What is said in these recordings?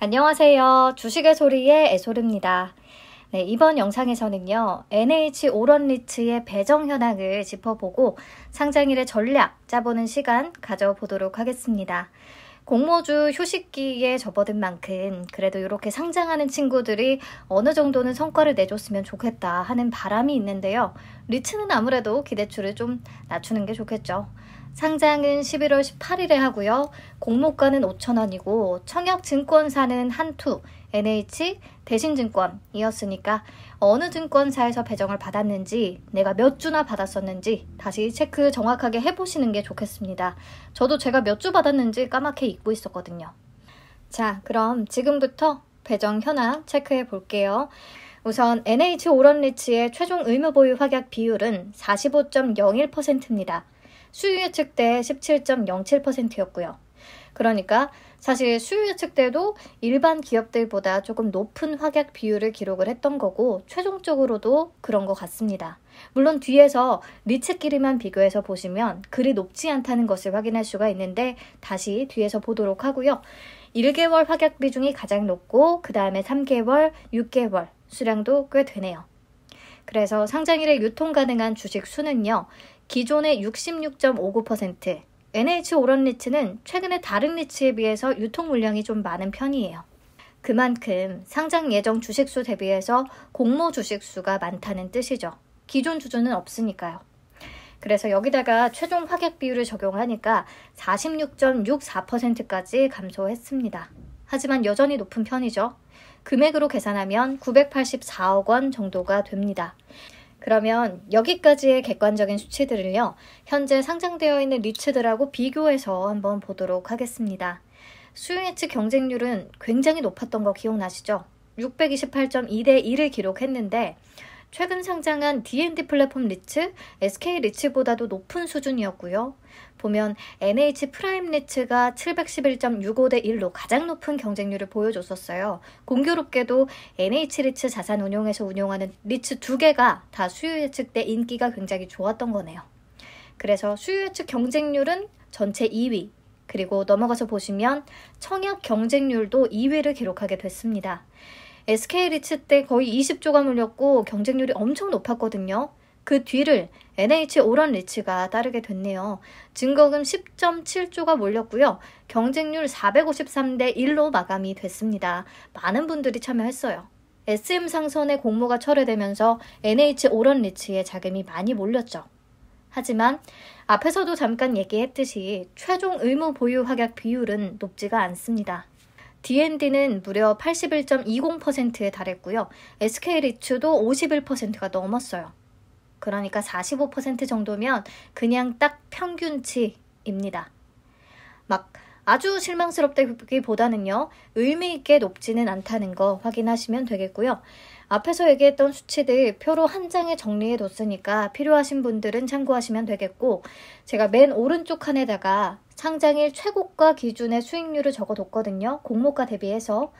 안녕하세요. 주식의 소리의 애소르입니다. 네, 이번 영상에서는요, NH 오런리츠의 배정 현황을 짚어보고 상장일의 전략 짜보는 시간 가져보도록 하겠습니다. 공모주 휴식기에 접어든 만큼 그래도 이렇게 상장하는 친구들이 어느 정도는 성과를 내줬으면 좋겠다 하는 바람이 있는데요. 리츠는 아무래도 기대치를 좀 낮추는 게 좋겠죠. 상장은 11월 18일에 하고요. 공모가는 5,000원이고 청약증권사는 한투, NH, 대신증권이었으니까 어느 증권사에서 배정을 받았는지 내가 몇 주나 받았었는지 다시 체크 정확하게 해보시는 게 좋겠습니다. 저도 제가 몇 주 받았는지 까맣게 잊고 있었거든요. 자, 그럼 지금부터 배정 현황 체크해 볼게요. 우선 NH 오런리츠의 최종 의무보유 확약 비율은 45.01%입니다. 수요 예측 때 17.07%였고요. 그러니까 사실 수요 예측 때도 일반 기업들보다 조금 높은 확약 비율을 기록을 했던 거고 최종적으로도 그런 것 같습니다. 물론 뒤에서 리츠끼리만 비교해서 보시면 그리 높지 않다는 것을 확인할 수가 있는데 다시 뒤에서 보도록 하고요. 1개월 확약 비중이 가장 높고 그 다음에 3개월, 6개월 수량도 꽤 되네요. 그래서 상장일에 유통 가능한 주식 수는요. 기존의 66.59%, NH 오런리츠는 최근에 다른 리츠에 비해서 유통 물량이 좀 많은 편이에요. 그만큼 상장 예정 주식수 대비해서 공모 주식수가 많다는 뜻이죠. 기존 주주는 없으니까요. 그래서 여기다가 최종 확약 비율을 적용하니까 46.64%까지 감소했습니다. 하지만 여전히 높은 편이죠. 금액으로 계산하면 984억 원 정도가 됩니다. 그러면 여기까지의 객관적인 수치들을요. 현재 상장되어 있는 리츠들하고 비교해서 한번 보도록 하겠습니다. 수요 예측 경쟁률은 굉장히 높았던 거 기억나시죠? 628.2대 1을 기록했는데 최근 상장한 D&D 플랫폼 리츠, SK 리츠보다도 높은 수준이었고요. 보면 NH 프라임 리츠가 711.65대 1로 가장 높은 경쟁률을 보여줬었어요. 공교롭게도 NH 리츠 자산운용에서 운용하는 리츠 2개가 다 수요 예측 때 인기가 굉장히 좋았던 거네요. 그래서 수요 예측 경쟁률은 전체 2위, 그리고 넘어가서 보시면 청약 경쟁률도 2위를 기록하게 됐습니다. SK 리츠 때 거의 20조가 몰렸고 경쟁률이 엄청 높았거든요. 그 뒤를 NH 오런리츠가 따르게 됐네요. 증거금 10.7조가 몰렸고요. 경쟁률 453대 1로 마감이 됐습니다. 많은 분들이 참여했어요. SM 상선의 공모가 철회되면서 NH 오런리츠에 자금이 많이 몰렸죠. 하지만 앞에서도 잠깐 얘기했듯이 최종 의무 보유 확약 비율은 높지가 않습니다. D&D는 무려 81.20%에 달했고요. SK리츠도 51%가 넘었어요. 그러니까 45% 정도면 그냥 딱 평균치입니다. 막 아주 실망스럽다기보다는요. 의미있게 높지는 않다는 거 확인하시면 되겠고요. 앞에서 얘기했던 수치들 표로 한 장에 정리해뒀으니까 필요하신 분들은 참고하시면 되겠고 제가 맨 오른쪽 칸에다가 상장일 최고가 기준의 수익률을 적어뒀거든요. 공모가 대비해서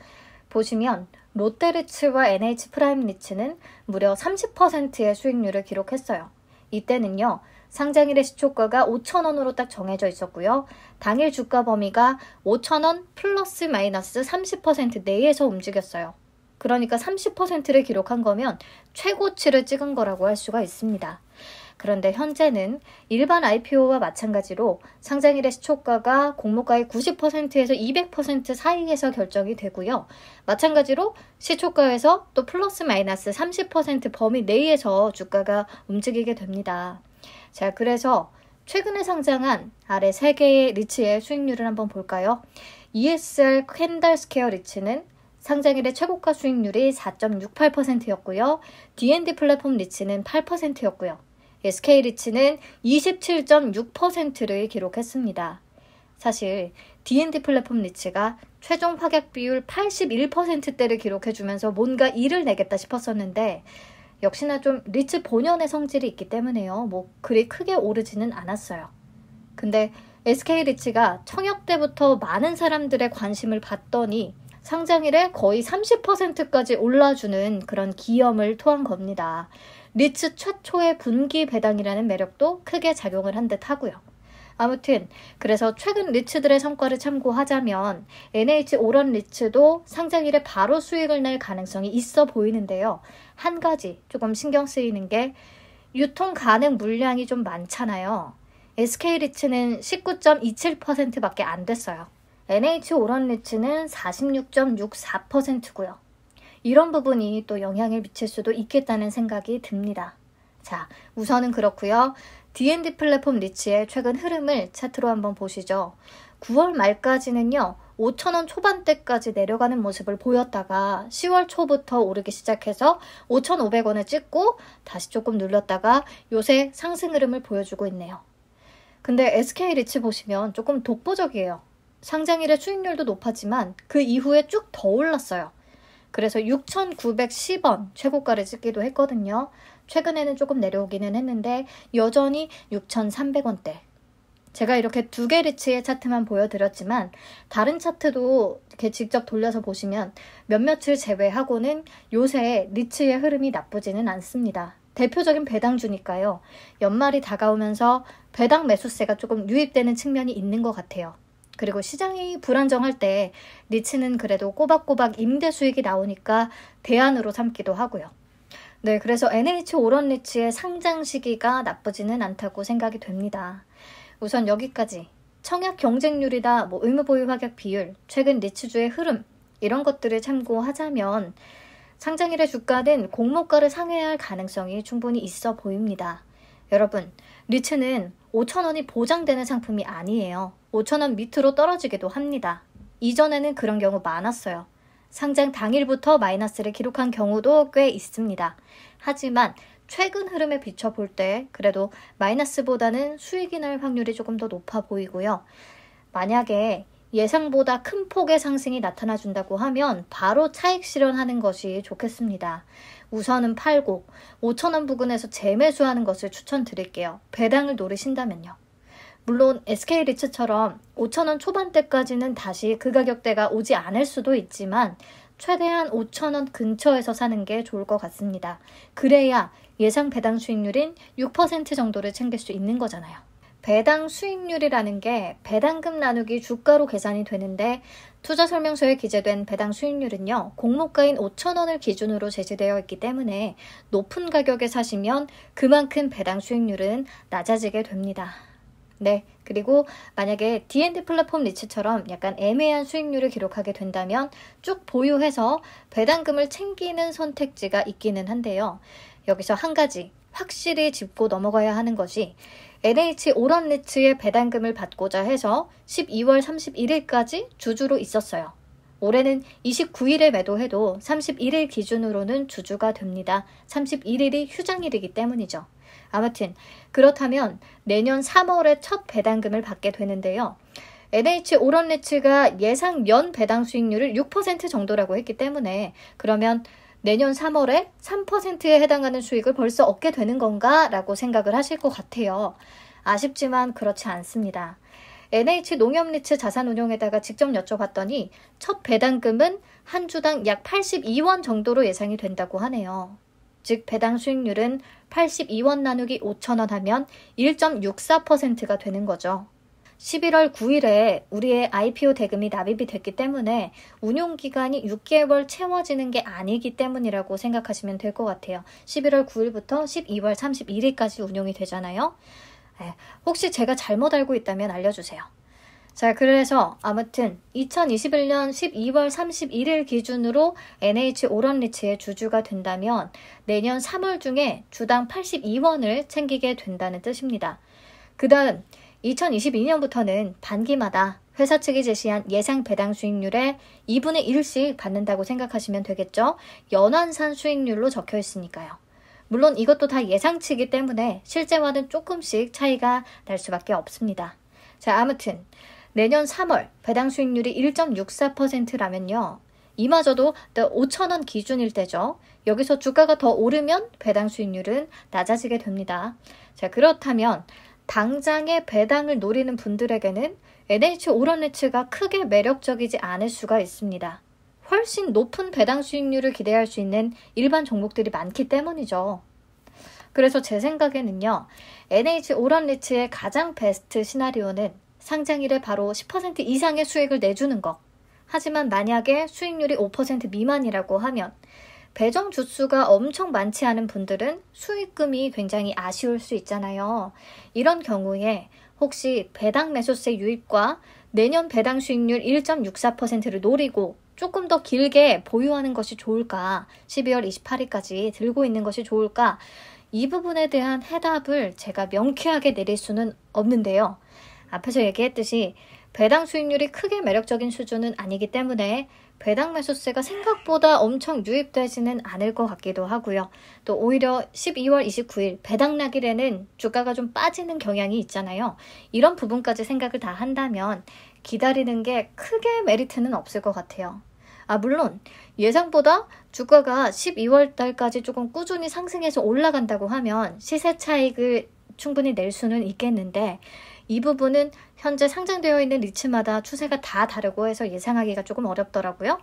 보시면 롯데리츠와 NH 프라임 리츠는 무려 30%의 수익률을 기록했어요. 이때는요. 상장일의 시초가가 5,000원으로 딱 정해져 있었고요. 당일 주가 범위가 5,000원 플러스 마이너스 30% 내에서 움직였어요. 그러니까 30%를 기록한 거면 최고치를 찍은 거라고 할 수가 있습니다. 그런데 현재는 일반 IPO와 마찬가지로 상장일의 시초가가 공모가의 90%에서 200% 사이에서 결정이 되고요. 마찬가지로 시초가에서 또 플러스 마이너스 30% 범위 내에서 주가가 움직이게 됩니다. 자, 그래서 최근에 상장한 아래 3개의 리츠의 수익률을 한번 볼까요? ESR 캔달스퀘어 리츠는 상장일의 최고가 수익률이 4.68%였고요. D&D 플랫폼 리츠는 8%였고요. SK리츠는 27.6%를 기록했습니다. 사실 D&D 플랫폼 리츠가 최종 확약 비율 81%대를 기록해주면서 뭔가 일을 내겠다 싶었었는데 역시나 좀 리츠 본연의 성질이 있기 때문에요. 뭐 그리 크게 오르지는 않았어요. 근데 SK리츠가 청약 때부터 많은 사람들의 관심을 받더니 상장일에 거의 30%까지 올라주는 그런 기염을 토한 겁니다. 리츠 최초의 분기 배당이라는 매력도 크게 작용을 한 듯 하고요. 아무튼 그래서 최근 리츠들의 성과를 참고하자면 NH 오런 리츠도 상장일에 바로 수익을 낼 가능성이 있어 보이는데요. 한 가지 조금 신경 쓰이는 게 유통 가능 물량이 좀 많잖아요. SK 리츠는 19.27%밖에 안 됐어요. NH 오런 리츠는 46.64%고요. 이런 부분이 또 영향을 미칠 수도 있겠다는 생각이 듭니다. 자, 우선은 그렇고요. D&D 플랫폼 리츠의 최근 흐름을 차트로 한번 보시죠. 9월 말까지는요. 5,000원 초반대까지 내려가는 모습을 보였다가 10월 초부터 오르기 시작해서 5,500원을 찍고 다시 조금 눌렸다가 요새 상승 흐름을 보여주고 있네요. 근데 SK 리츠 보시면 조금 독보적이에요. 상장일의 수익률도 높았지만 그 이후에 쭉 더 올랐어요. 그래서 6,910원 최고가를 찍기도 했거든요. 최근에는 조금 내려오기는 했는데 여전히 6,300원대. 제가 이렇게 두 개 리츠의 차트만 보여드렸지만 다른 차트도 이렇게 직접 돌려서 보시면 몇몇을 제외하고는 요새 리츠의 흐름이 나쁘지는 않습니다. 대표적인 배당주니까요. 연말이 다가오면서 배당 매수세가 조금 유입되는 측면이 있는 것 같아요. 그리고 시장이 불안정할 때 리츠는 그래도 꼬박꼬박 임대 수익이 나오니까 대안으로 삼기도 하고요. 네, 그래서 NH 오런 리츠의 상장 시기가 나쁘지는 않다고 생각이 됩니다. 우선 여기까지 청약 경쟁률이다, 의무 보유 확약 비율, 최근 리츠주의 흐름 이런 것들을 참고하자면 상장일의 주가는 공모가를 상회할 가능성이 충분히 있어 보입니다. 여러분, 리츠는 5,000원이 보장되는 상품이 아니에요. 5,000원 밑으로 떨어지기도 합니다. 이전에는 그런 경우 많았어요. 상장 당일부터 마이너스를 기록한 경우도 꽤 있습니다. 하지만 최근 흐름에 비춰볼 때 그래도 마이너스보다는 수익이 날 확률이 조금 더 높아 보이고요. 만약에 예상보다 큰 폭의 상승이 나타나준다고 하면 바로 차익 실현하는 것이 좋겠습니다. 우선은 팔고 5,000원 부근에서 재매수하는 것을 추천드릴게요. 배당을 노리신다면요. 물론 SK 리츠처럼 5,000원 초반대까지는 다시 그 가격대가 오지 않을 수도 있지만 최대한 5,000원 근처에서 사는 게 좋을 것 같습니다. 그래야 예상 배당 수익률인 6% 정도를 챙길 수 있는 거잖아요. 배당 수익률이라는 게 배당금 나누기 주가로 계산이 되는데 투자설명서에 기재된 배당 수익률은요. 공모가인 5,000원을 기준으로 제시되어 있기 때문에 높은 가격에 사시면 그만큼 배당 수익률은 낮아지게 됩니다. 네, 그리고 만약에 D&D 플랫폼 리츠처럼 약간 애매한 수익률을 기록하게 된다면 쭉 보유해서 배당금을 챙기는 선택지가 있기는 한데요. 여기서 한 가지 확실히 짚고 넘어가야 하는 것이 NH 오런 리츠의 배당금을 받고자 해서 12월 31일까지 주주로 있었어요. 올해는 29일에 매도해도 31일 기준으로는 주주가 됩니다. 31일이 휴장일이기 때문이죠. 아무튼 그렇다면 내년 3월에 첫 배당금을 받게 되는데요. NH 오런 리츠가 예상 연 배당 수익률을 6% 정도라고 했기 때문에 그러면 내년 3월에 3%에 해당하는 수익을 벌써 얻게 되는 건가? 라고 생각을 하실 것 같아요. 아쉽지만 그렇지 않습니다. NH 농협리츠 자산운용에다가 직접 여쭤봤더니 첫 배당금은 한 주당 약 82원 정도로 예상이 된다고 하네요. 즉 배당 수익률은 82원 나누기 5,000원 하면 1.64%가 되는 거죠. 11월 9일에 우리의 IPO 대금이 납입이 됐기 때문에 운용기간이 6개월 채워지는 게 아니기 때문이라고 생각하시면 될 것 같아요. 11월 9일부터 12월 31일까지 운용이 되잖아요. 혹시 제가 잘못 알고 있다면 알려주세요. 자, 그래서 아무튼 2021년 12월 31일 기준으로 NH 오런 리츠의 주주가 된다면 내년 3월 중에 주당 82원을 챙기게 된다는 뜻입니다. 그 다음 2022년부터는 반기마다 회사 측이 제시한 예상 배당 수익률의 2분의 1씩 받는다고 생각하시면 되겠죠. 연환산 수익률로 적혀 있으니까요. 물론 이것도 다 예상치이기 때문에 실제와는 조금씩 차이가 날 수밖에 없습니다. 자, 아무튼 내년 3월 배당 수익률이 1.64%라면요. 이마저도 5,000원 기준일 때죠. 여기서 주가가 더 오르면 배당 수익률은 낮아지게 됩니다. 자, 그렇다면 당장의 배당을 노리는 분들에게는 NH 오런 리츠가 크게 매력적이지 않을 수가 있습니다. 훨씬 높은 배당 수익률을 기대할 수 있는 일반 종목들이 많기 때문이죠. 그래서 제 생각에는요, NH 오런리츠의 가장 베스트 시나리오는 상장일에 바로 10% 이상의 수익을 내주는 것. 하지만 만약에 수익률이 5% 미만이라고 하면 배정 주수가 엄청 많지 않은 분들은 수익금이 굉장히 아쉬울 수 있잖아요. 이런 경우에 혹시 배당 매수세 유입과 내년 배당 수익률 1.64%를 노리고 조금 더 길게 보유하는 것이 좋을까? 12월 28일까지 들고 있는 것이 좋을까? 이 부분에 대한 해답을 제가 명쾌하게 내릴 수는 없는데요. 앞에서 얘기했듯이 배당 수익률이 크게 매력적인 수준은 아니기 때문에 배당 매수세가 생각보다 엄청 유입되지는 않을 것 같기도 하고요. 또 오히려 12월 29일 배당 날일에는 주가가 좀 빠지는 경향이 있잖아요. 이런 부분까지 생각을 다 한다면 기다리는 게 크게 메리트는 없을 것 같아요. 물론 예상보다 주가가 12월 달까지 조금 꾸준히 상승해서 올라간다고 하면 시세 차익을 충분히 낼 수는 있겠는데 이 부분은 현재 상장되어 있는 리츠마다 추세가 다 다르고 해서 예상하기가 조금 어렵더라고요.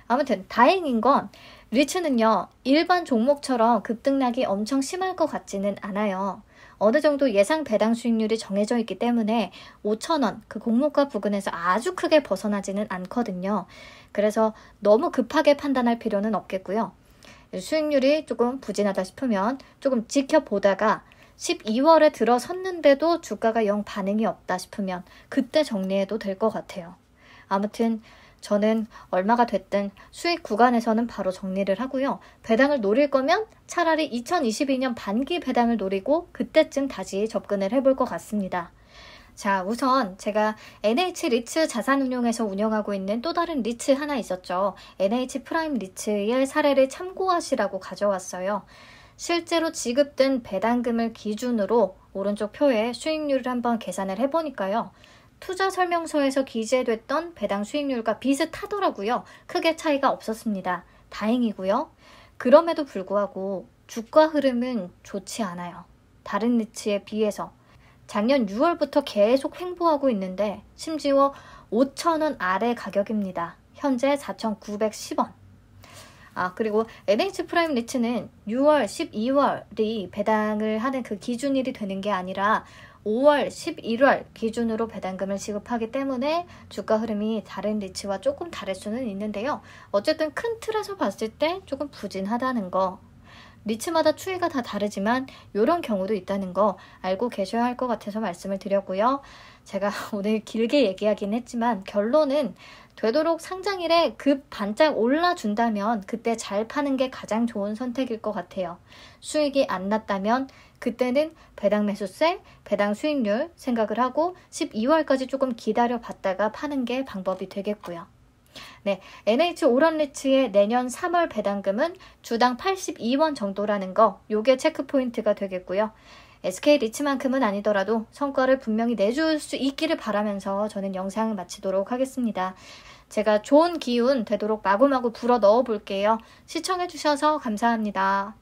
아무튼 다행인 건 리츠는요, 일반 종목처럼 급등락이 엄청 심할 것 같지는 않아요. 어느 정도 예상 배당 수익률이 정해져 있기 때문에 5,000원 그 공모가 부근에서 아주 크게 벗어나지는 않거든요. 그래서 너무 급하게 판단할 필요는 없겠고요. 수익률이 조금 부진하다 싶으면 조금 지켜보다가 12월에 들어섰는데도 주가가 영 반응이 없다 싶으면 그때 정리해도 될 것 같아요. 아무튼 저는 얼마가 됐든 수익 구간에서는 바로 정리를 하고요. 배당을 노릴 거면 차라리 2022년 반기 배당을 노리고 그때쯤 다시 접근을 해볼 것 같습니다. 자, 우선 제가 NH 리츠 자산운용에서 운영하고 있는 또 다른 리츠 하나 있었죠. NH 프라임 리츠의 사례를 참고하시라고 가져왔어요. 실제로 지급된 배당금을 기준으로 오른쪽 표에 수익률을 한번 계산을 해보니까요. 투자 설명서에서 기재됐던 배당 수익률과 비슷하더라고요. 크게 차이가 없었습니다. 다행이고요. 그럼에도 불구하고 주가 흐름은 좋지 않아요. 다른 리츠에 비해서. 작년 6월부터 계속 횡보하고 있는데 심지어 5,000원 아래 가격입니다. 현재 4,910원. 그리고 NH 프라임 리츠는 6월, 12월이 배당을 하는 그 기준일이 되는 게 아니라 5월, 11월 기준으로 배당금을 지급하기 때문에 주가 흐름이 다른 리츠와 조금 다를 수는 있는데요. 어쨌든 큰 틀에서 봤을 때 조금 부진하다는 거. 리츠마다 추이가 다 다르지만 이런 경우도 있다는 거 알고 계셔야 할 것 같아서 말씀을 드렸고요. 제가 오늘 길게 얘기하긴 했지만 결론은 되도록 상장일에 급 반짝 올라준다면 그때 잘 파는 게 가장 좋은 선택일 것 같아요. 수익이 안 났다면 그때는 배당 매수세, 배당 수익률 생각을 하고 12월까지 조금 기다려 봤다가 파는 게 방법이 되겠고요. 네, NH 오런리츠의 내년 3월 배당금은 주당 82원 정도라는 거, 요게 체크포인트가 되겠고요. SK 리츠만큼은 아니더라도 성과를 분명히 내줄 수 있기를 바라면서 저는 영상을 마치도록 하겠습니다. 제가 좋은 기운 되도록 마구마구 불어 넣어 볼게요. 시청해주셔서 감사합니다.